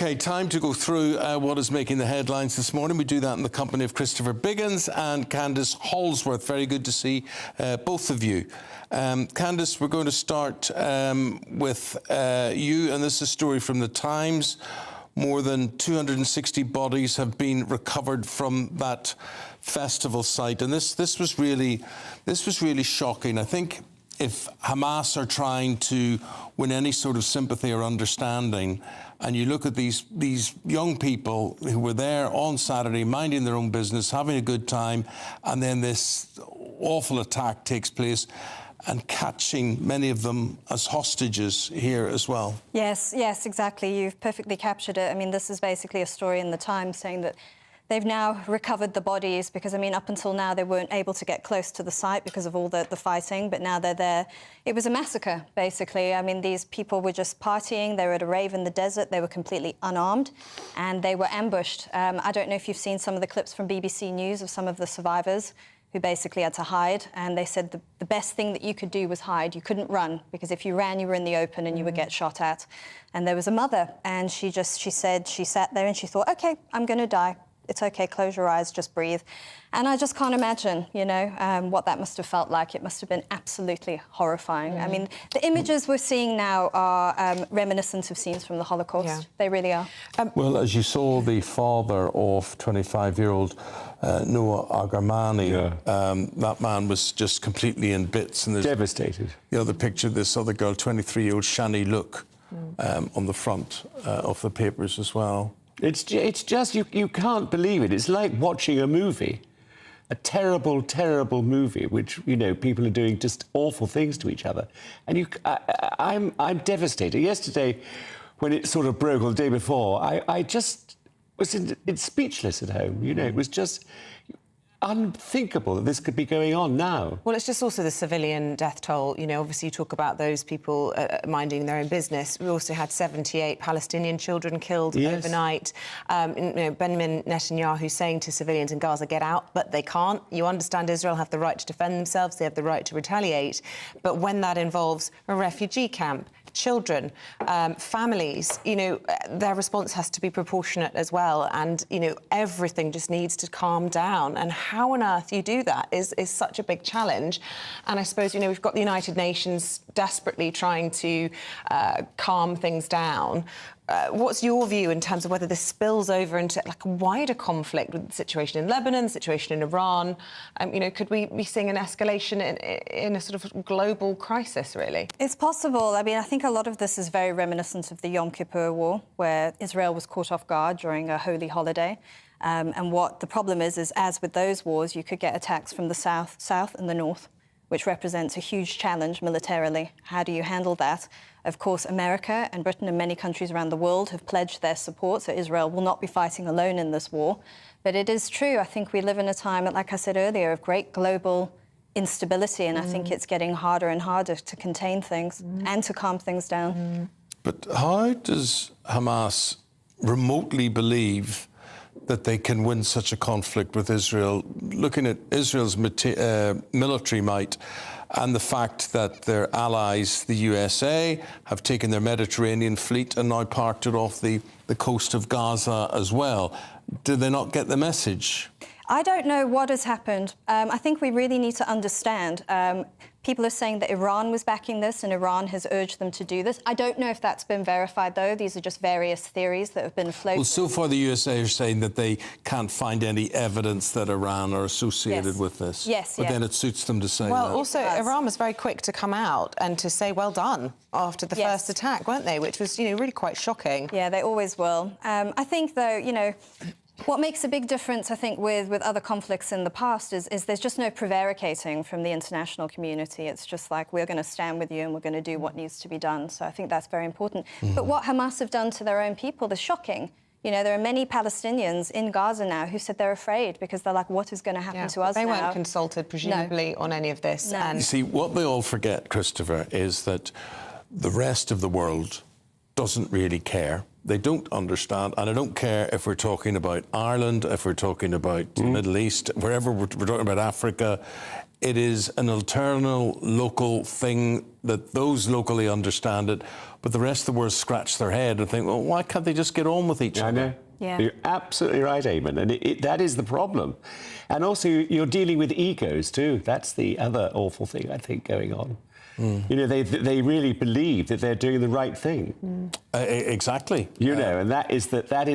OK, time to go through what is making the headlines this morning. We do that in the company of Christopher Biggins and Candice Holsworth. Very good to see both of you. Candice, we're going to start with you, and this is a story from the Times. More than 260 bodies have been recovered from that festival site, and this was really shocking. I think if Hamas are trying to win any sort of sympathy or understanding, and you look at these young people who were there on Saturday, minding their own business, having a good time, and then this awful attack takes place, and catching many of them as hostages here as well. Yes, exactly. You've perfectly captured it. I mean, this is basically a story in the Times saying that they've now recovered the bodies because, I mean, up until now they weren't able to get close to the site because of all the fighting, but now they're there. It was a massacre, basically. I mean, these people were just partying. They were at a rave in the desert. They were completely unarmed, and they were ambushed. I don't know if you've seen some of the clips from BBC News of some of the survivors who basically had to hide, and they said the best thing that you could do was hide. You couldn't run, because if you ran, you were in the open and you would get shot at. And there was a mother, and she said she sat there and she thought, OK, I'm going to die. It's OK, close your eyes, just breathe. And I just can't imagine, you know, what that must have felt like. It must have been absolutely horrifying. I mean, the images we're seeing now are reminiscent of scenes from the Holocaust. Yeah. They really are. Well, as you saw, the father of 25-year-old Noah Agarmani, that man was just completely in bits. And devastated. The other picture of this other girl, 23-year-old Shani Look, on the front of the papers as well. It's just, you can't believe it. It's like watching a movie, a terrible, terrible movie, which, you know, people are doing just awful things to each other. And I'm devastated. Yesterday, when it sort of broke, or the day before, I just was it's speechless at home. You know, it was just unthinkable that this could be going on now. Well, it's just also the civilian death toll. You know, obviously you talk about those people minding their own business. We also had 78 Palestinian children killed overnight. You know, Benjamin Netanyahu saying to civilians in Gaza, get out, but they can't. You understand Israel have the right to defend themselves, they have the right to retaliate. But when that involves a refugee camp, children, families, you know, their response has to be proportionate as well. And, you know, everything just needs to calm down. And how on earth you do that is such a big challenge. And I suppose, you know, we've got the United Nations desperately trying to calm things down. What's your view in terms of whether this spills over into like a wider conflict with the situation in Lebanon, the situation in Iran? You know, could we be seeing an escalation in a sort of global crisis, really? It's possible. I mean, I think a lot of this is very reminiscent of the Yom Kippur War, where Israel was caught off guard during a holy holiday. And what the problem is, as with those wars, you could get attacks from the south and the north, which represents a huge challenge militarily. How do you handle that? Of course, America and Britain and many countries around the world have pledged their support, so Israel will not be fighting alone in this war. But it is true, I think we live in a time, like I said earlier, of great global instability, and I think it's getting harder and harder to contain things and to calm things down. But how does Hamas remotely believe that they can win such a conflict with Israel, looking at Israel's military might and the fact that their allies, the USA, have taken their Mediterranean fleet and now parked it off the coast of Gaza as well? Do they not get the message? I don't know what has happened. I think we really need to understand. People are saying that Iran was backing this and Iran has urged them to do this. I don't know if that's been verified, though. These are just various theories that have been floated. Well, so far the USA are saying that they can't find any evidence that Iran are associated with this. But then it suits them to say that. Well, also, Iran was very quick to come out and to say, well done, after the first attack, weren't they? Which was, you know, really quite shocking. Yeah, they always will. I think, though, you know, what makes a big difference, I think, with other conflicts in the past is there's just no prevaricating from the international community. It's just like, we're going to stand with you and we're going to do what needs to be done. So I think that's very important. But what Hamas have done to their own people is shocking. You know, there are many Palestinians in Gaza now who said they're afraid because they're like, what is going to happen to us now? They weren't consulted, presumably, on any of this. No. You see, what they all forget, Christopher, is that the rest of the world doesn't really care. They don't understand, and I don't care if we're talking about Ireland, if we're talking about the Middle East, wherever we're talking about Africa. It is an internal, local thing that those locally understand it, but the rest of the world scratch their head and think, well, why can't they just get on with each other? I know. Yeah. You're absolutely right, Eamonn, and that is the problem. And also, you're dealing with egos too. That's the other awful thing, I think, going on. You know, they really believe that they're doing the right thing. Exactly. You know, and that is,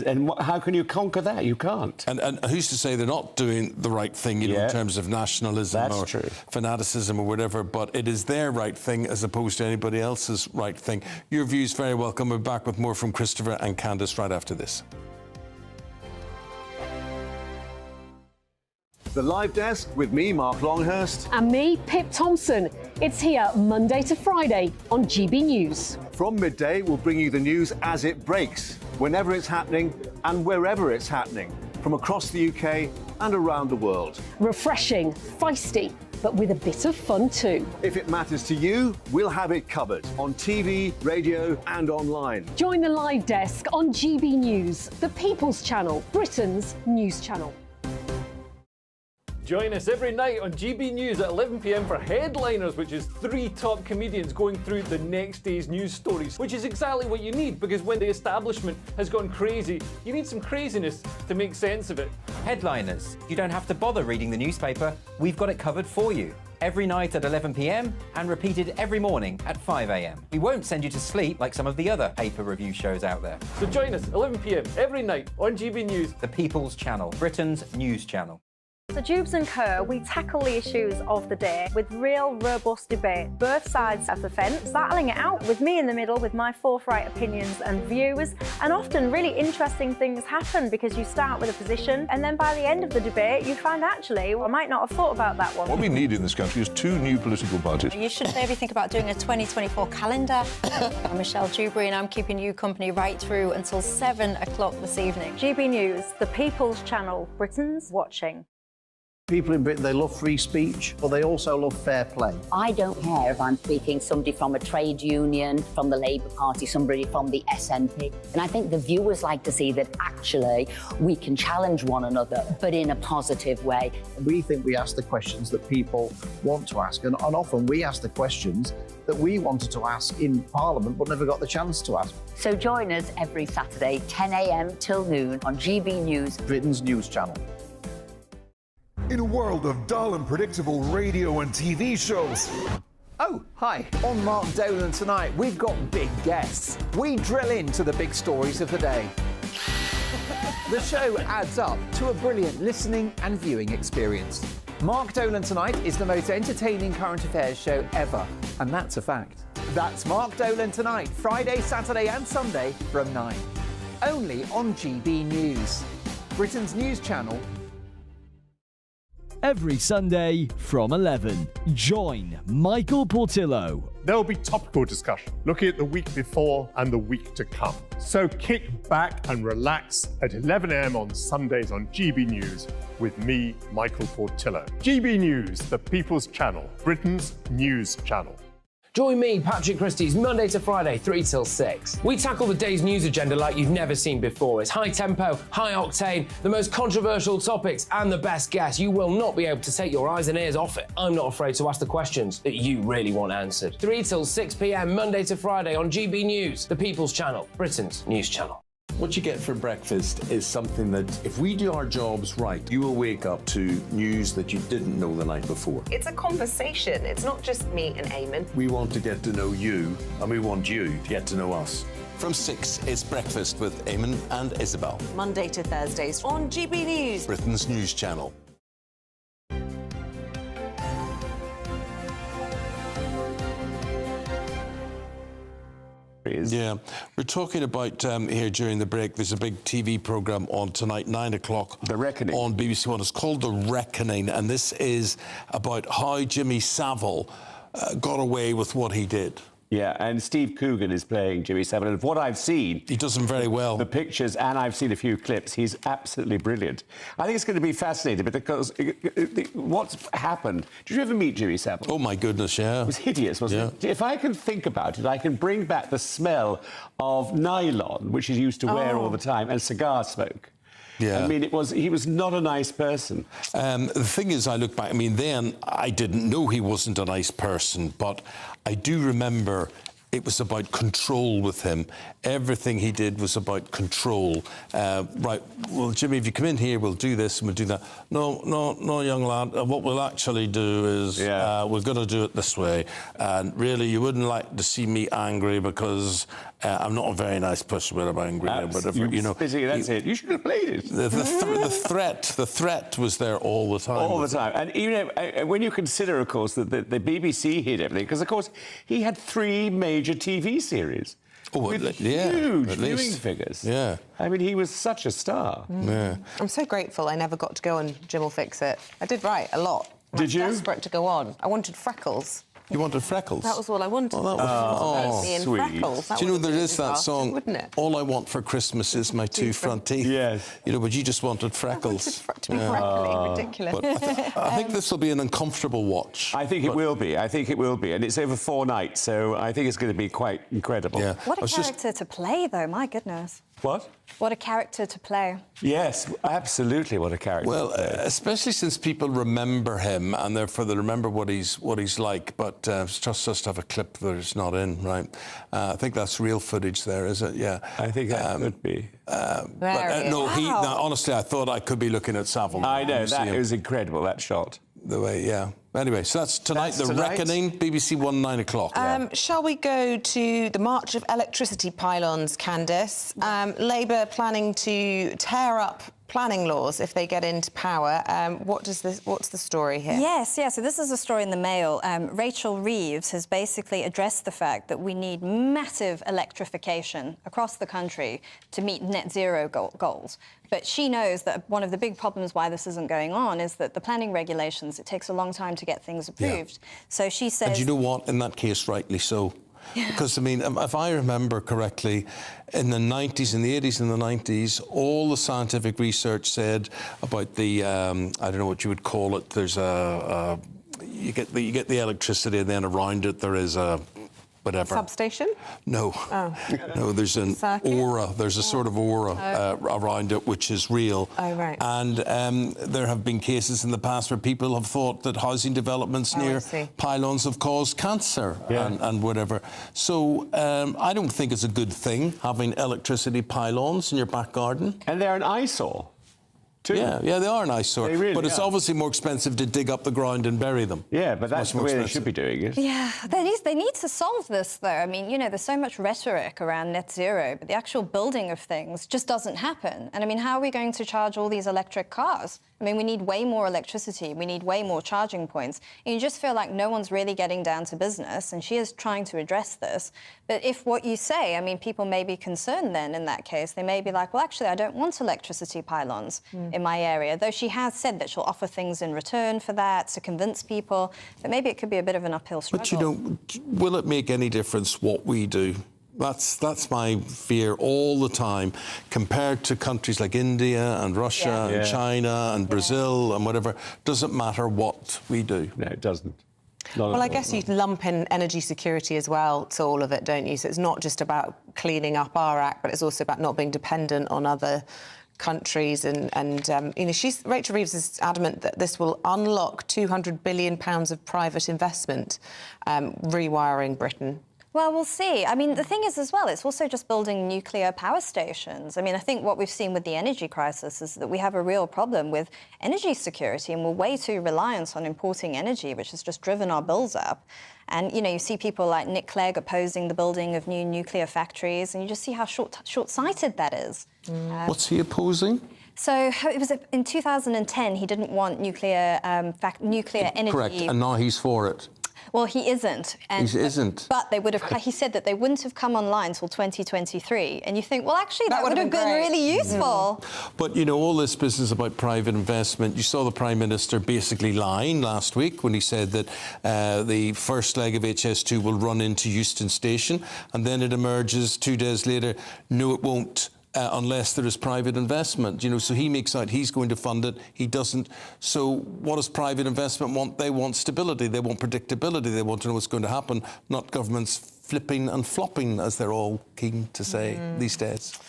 and how can you conquer that? You can't. And who's to say they're not doing the right thing, you know, in terms of nationalism or fanaticism or whatever, but it is their right thing as opposed to anybody else's right thing. Your view's very welcome. We're back with more from Christopher and Candice right after this. The Live Desk with me, Mark Longhurst. And me, Pip Thompson. It's here Monday to Friday on GB News. From midday, we'll bring you the news as it breaks, whenever it's happening and wherever it's happening, from across the UK and around the world. Refreshing, feisty, but with a bit of fun too. If it matters to you, we'll have it covered on TV, radio and online. Join the Live Desk on GB News, the People's Channel, Britain's news channel. Join us every night on GB News at 11 p.m. for Headliners, which is 3 top comedians going through the next day's news stories, which is exactly what you need, because when the establishment has gone crazy, you need some craziness to make sense of it. Headliners. You don't have to bother reading the newspaper. We've got it covered for you. Every night at 11 p.m. and repeated every morning at 5 a.m. We won't send you to sleep like some of the other paper review shows out there. So join us 11 p.m. every night on GB News. The People's Channel, Britain's news channel. So Jubes and Kerr, we tackle the issues of the day with real robust debate, both sides of the fence, battling it out with me in the middle with my forthright opinions and views, and often really interesting things happen because you start with a position and then by the end of the debate you find actually, well, I might not have thought about that one. What we need in this country is 2 new political parties. You should maybe think about doing a 2024 calendar. I'm Michelle Dewberry and I'm keeping you company right through until 7 o'clock this evening. GB News, the People's Channel, Britain's watching. People in Britain, they love free speech, but they also love fair play. I don't care if I'm speaking somebody from a trade union, from the Labour Party, somebody from the SNP. And I think the viewers like to see that actually we can challenge one another, but in a positive way. We think we ask the questions that people want to ask, and often we ask the questions that we wanted to ask in Parliament but never got the chance to ask. So join us every Saturday, 10 a.m. till noon on GB News, Britain's news channel. In a world of dull and predictable radio and TV shows. Oh, hi. On Mark Dolan tonight, we've got big guests. We drill into the big stories of the day. The show adds up to a brilliant listening and viewing experience. Mark Dolan Tonight is the most entertaining current affairs show ever, and that's a fact. That's Mark Dolan Tonight, Friday, Saturday and Sunday from 9. Only on GB News, Britain's news channel. Every Sunday from 11, join Michael Portillo. There'll be topical discussion, looking at the week before and the week to come. So kick back and relax at 11 a.m. on Sundays on GB News with me, Michael Portillo. GB News, the People's Channel, Britain's news channel. Join me, Patrick Christie's, Monday to Friday, 3 till 6. We tackle the day's news agenda like you've never seen before. It's high tempo, high octane, the most controversial topics and the best guests. You will not be able to take your eyes and ears off it. I'm not afraid to ask the questions that you really want answered. 3 till 6 p.m, Monday to Friday on GB News, the People's Channel, Britain's news channel. What you get for breakfast is something that, if we do our jobs right, you will wake up to news that you didn't know the night before. It's a conversation. It's not just me and Eamonn. We want to get to know you, and we want you to get to know us. From 6, it's Breakfast with Eamonn and Isabel. Monday to Thursdays on GB News, Britain's news channel. Yeah, we're talking about here during the break. There's a big TV programme on tonight, 9 o'clock. The Reckoning. On BBC One. It's called The Reckoning, and this is about how Jimmy Savile got away with what he did. Yeah, and Steve Coogan is playing Jimmy Savile. And what I've seen... He does him very well. The pictures, and I've seen a few clips. He's absolutely brilliant. I think it's going to be fascinating because what's happened... Did you ever meet Jimmy Savile? Oh, my goodness, yeah. It was hideous, wasn't it? If I can think about it, I can bring back the smell of nylon, which he used to wear all the time, and cigar smoke. Yeah. I mean, he was not a nice person. The thing is, I look back, I mean, then I didn't know he wasn't a nice person, but I do remember it was about control with him. Everything he did was about control. Right, well, Jimmy, if you come in here, we'll do this and we'll do that. No, young lad, what we'll actually do is we're going to do it this way. And really, you wouldn't like to see me angry because I'm not a very nice person when I'm angry. Whatever, you know. That's it. You should have played it. The threat was there all the time. All the time. And, you know, when you consider, of course, that the BBC hid everything, because, of course, he had 3 major TV series. With huge viewing figures. Yeah. I mean, he was such a star. Yeah. I'm so grateful I never got to go on Jim Will Fix It. I did write a lot. Did you? Desperate to go on. I wanted freckles. You wanted freckles? That was all I wanted. Oh, that was me in sweet. freckles. Do you know there is that song, wouldn't it? All I Want for Christmas is my 2 front teeth? Yes. You know, but you just wanted freckles. I wanted to be freckly. Ridiculous. But I think this will be an uncomfortable watch. I think it will be. I think it will be. And it's over 4 nights, so I think it's going to be quite incredible. Yeah. What a character to play, though, my goodness. What? What a character to play. Yes, absolutely what a character. Well, especially since people remember him and therefore they remember what he's like, but just have a clip that it's not in, right? I think that's real footage there, is it? Yeah. I think that could be. No, honestly, I thought I could be looking at Savile. I know, that was incredible, that shot. The way, yeah. Anyway, so that's tonight, The Reckoning, BBC 1, 9 o'clock. Shall we go to the March of Electricity Pylons, Candice? Labour planning to tear up planning laws if they get into power. What's the story here? Yes, so this is a story in the Mail. Rachel Reeves has basically addressed the fact that we need massive electrification across the country to meet net zero goals. But she knows that one of the big problems why this isn't going on is that the planning regulations, it takes a long time to get things approved. Yeah. So she says... And you know what? In that case, rightly so. Because, I mean, if I remember correctly, in the 90s, in the 80s and the 90s, all the scientific research said about the, I don't know what you would call it, there's you get the electricity and then around it there is a... whatever. Substation? No. Oh. No, there's an aura. There's a sort of aura around it which is real. Oh, right. And there have been cases in the past where people have thought that housing developments near pylons have caused cancer and whatever. So I don't think it's a good thing having electricity pylons in your back garden. And they're an eyesore. Yeah, they are an eyesore. Really but it's obviously more expensive to dig up the ground and bury them. Yeah, but that's the way they should be doing it. Yeah, they need to solve this, though. I mean, you know, there's so much rhetoric around net zero, but the actual building of things just doesn't happen. And, I mean, how are we going to charge all these electric cars? I mean, we need way more electricity. We need way more charging points. And you just feel like no one's really getting down to business, and she is trying to address this. But if what you say, I mean, people may be concerned then in that case. They may be like, well, actually, I don't want electricity pylons in my area, though she has said that she'll offer things in return for that to convince people. But maybe it could be a bit of an uphill struggle. But, you know, will it make any difference what we do? That's my fear all the time, compared to countries like India and Russia and China and Brazil and whatever. Doesn't matter what we do. No, it doesn't. Well, I guess you lump in energy security as well to all of it, don't you? So it's not just about cleaning up our act, but it's also about not being dependent on other countries. And you know, Rachel Reeves is adamant that this will unlock £200 billion of private investment, rewiring Britain. Well, we'll see. I mean, the thing is as well, it's also just building nuclear power stations. I mean, I think what we've seen with the energy crisis is that we have a real problem with energy security, and we're way too reliant on importing energy, which has just driven our bills up. And, you know, you see people like Nick Clegg opposing the building of new nuclear factories, and you just see how short-sighted that is. What's he opposing? So it was in 2010, he didn't want nuclear energy. Correct, and now he's for it. Well, he isn't. He isn't. But they would have. He said that they wouldn't have come online till 2023. And you think, well, actually, that would have been really useful. But, you know, all this business about private investment, you saw the Prime Minister basically lying last week when he said that the first leg of HS2 will run into Euston Station, and then it emerges 2 days later, no, it won't. Unless there is private investment, you know, so he makes out he's going to fund it, he doesn't. So what does private investment want? They want stability, they want predictability, they want to know what's going to happen, not governments flipping and flopping, as they're all keen to say these days.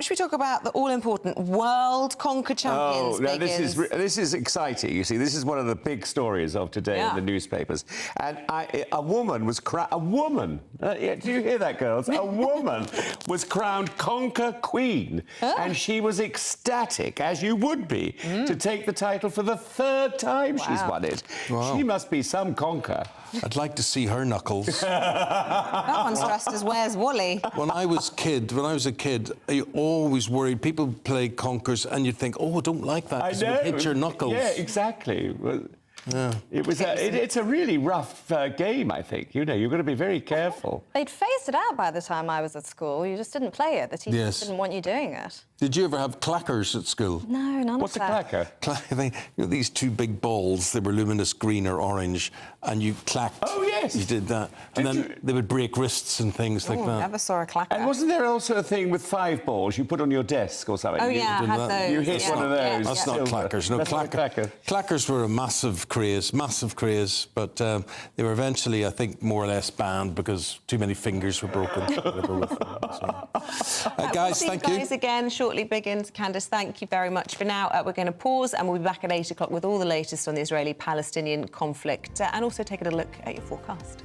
Should we talk about the all-important World Conquer Champions? Oh, now this is exciting. You see, this is one of the big stories of today in the newspapers. And a woman was crowned. A woman. Do you hear that, girls? A woman was crowned Conquer Queen, and she was ecstatic, as you would be, to take the title for the 3rd time she's won it. Wow. She must be some conquer. I'd like to see her knuckles. That one's dressed as Where's Wally? When I was a kid, I always worried. People play conkers, and you'd think, "Oh, I don't like that because it would hit your knuckles." Yeah, exactly. Yeah. It was. It's a really rough game, I think. You know, you've got to be very careful. They'd phased it out by the time I was at school. You just didn't play it. The teachers didn't want you doing it. Did you ever have clackers at school? No, none What's of that. What's a clacker? You know, these 2 big balls, they were luminous green or orange, and you clacked. Oh, yes. You did that. And then they would break wrists and things like that. Never saw a clacker. And wasn't there also a thing with 5 balls you put on your desk or something? Oh, yeah, I had those. You hit one of those. That's not clackers. No, That's not a clacker. Clackers were a massive craze, but they were eventually, I think, more or less banned because too many fingers were broken. Guys, thank you. Guys again shortly. Biggins, Candice, thank you very much for now. We're going to pause and we'll be back at 8 o'clock with all the latest on the Israeli-Palestinian conflict and also taking a look at your forecast.